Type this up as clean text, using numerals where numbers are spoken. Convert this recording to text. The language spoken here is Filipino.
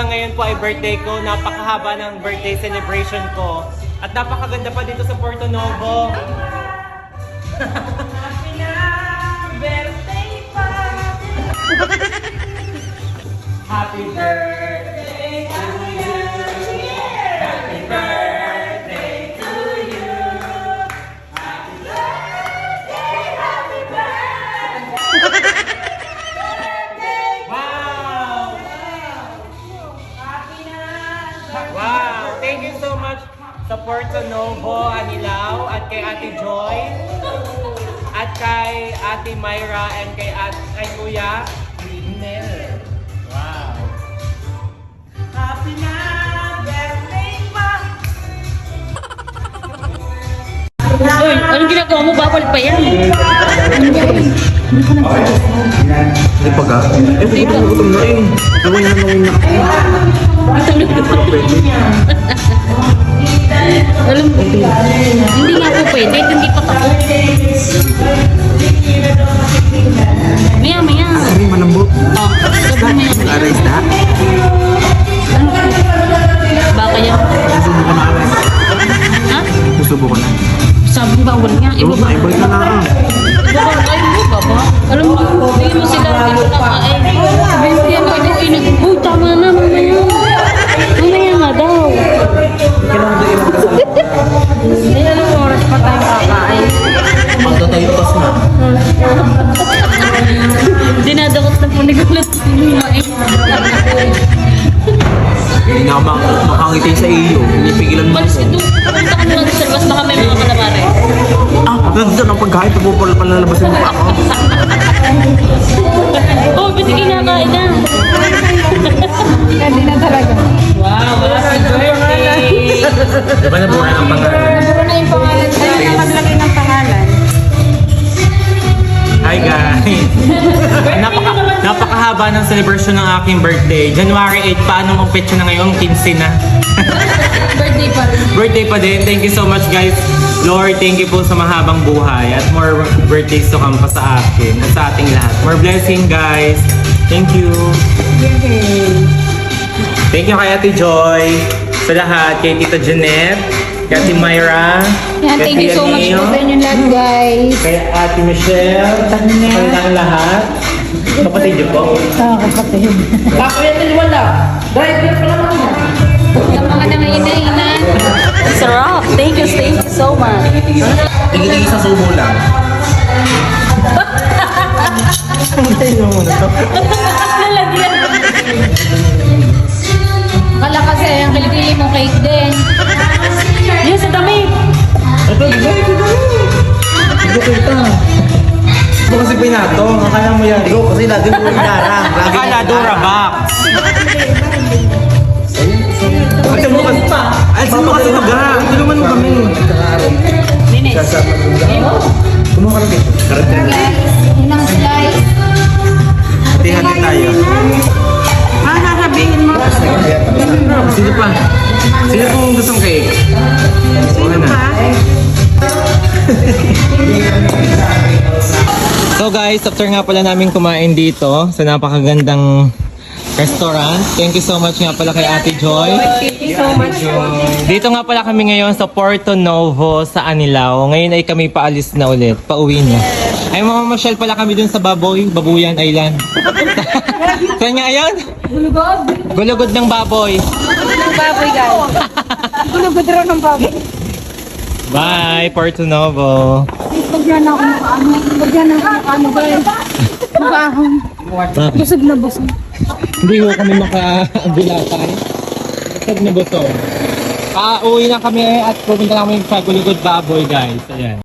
nga ngayon po ay birthday ko. Napakahaba ng birthday celebration ko. At napakaganda pa dito sa Porto Novo. Happy na birthday pa. Happy birthday to you. Happy birthday to you. Happy birthday. Wow! Happy na. Wow! Thank you so much sa Porto Novo, Anilao, at kay Ate Joy, at kay Ate Myra, and kay Kuya Nel. Wow! Happy na birthday pa. Uy, anong ginagawa mo? Bawal pa yan. Hindi pa ka? Eh, gutom na eh. Naway na. Alam mo, hindi nga po pwede. Hindi pa tapos. Maya. Ay, malambot. Oh, sabi maya. Aray isda. Ano po? Baka yan. Susubo ko na aray. Ha? Susubo ko na. Sabi ba bawal nga? Iba ba? Ibalik na na. Ay, iba ba? Alam mo, hindi mo sila pinakain. Hindi mo inuinag. Uy, tama na, mamaya. Mamaya nga daw. Hindi na lang oras pa tayo kakain. Magtatayo pas na. Dinadakot na po ni Gulat. Hindi na ako makangiti sa iyo. Pinipigilan mo Malis ako. ito. Punta ka na lang sa labas. Baka may mga kalamare. Ah, nandito ng pagkain. Palalabasin mo pa ako. Oh, ba't di kinakain na? Hindi na talaga. Wow, happy birthday! Diba nabuhay ang pangalan? Puro na yung pangalan. Ay, nakablagay ng pangalan. Hi guys! Napakahaba ng celebration ng aking birthday. January 8, paano mong petsa na ngayon? 15 na. Birthday pa rin. Birthday pa din. Thank you so much guys. Lord, thank you po sa mahabang buhay at more birthdays to come pa sa akin at sa ating lahat. More blessing guys. Thank you. Thank you kay Ate Joy, sa lahat, kay Tita Jeanette, kay Ate Myra, Yan, kay thank you Tia so much Neo, po sa inyo lahat, guys. kay Ate Michelle, kanilang lahat. Kapatid niyo po. Kapatid. Ako yan wala. Driver pa naman yan. Yung mga nangihinainan. Sarap. Thank you so much. Tingin-tingin sa subo lang. Lalagyan. Kala kasi, ang kilikili mo cake din. Yes, sa dami. Ito kita. Ito kasi pinato. Akala mo yan. Ito kasi lagi mo yung larang. Akala Dora Box. Ay, mo kasi pa. Ay, saan mo kasi mag-ha? Tulungan mo kami. Linis. Kumuha ka lang dito. Karate. Unang slice. Hati-hati tayo. Sasabihin mo. Sino pa? Sino pong gustong cake? Sino pa? So guys, after nga pala namin kumain dito sa napakagandang restaurant. Thank you so much nga pala kay Ate Joy. Thank you so much. Dito nga pala kami ngayon sa Porto Novo sa Anilao. Ngayon ay kami paalis na ulit. Pauwi na. Ay mamamasyal pala kami dun sa Babuyan Island. Saan nga yun? Gulugod. Gulugod ng baboy. Ng baboy, guys. Gulugod raw ng baboy. Bye, Porto Novo. Bagyan ako ng ano. Bagyan ako ng ano, guys. Mabahong. Busog na busog. Hindi ko kami makagulatan. Busog na busog. Uwi na kami at pupunta kami sa Gulugod Baboy guys. Ayan.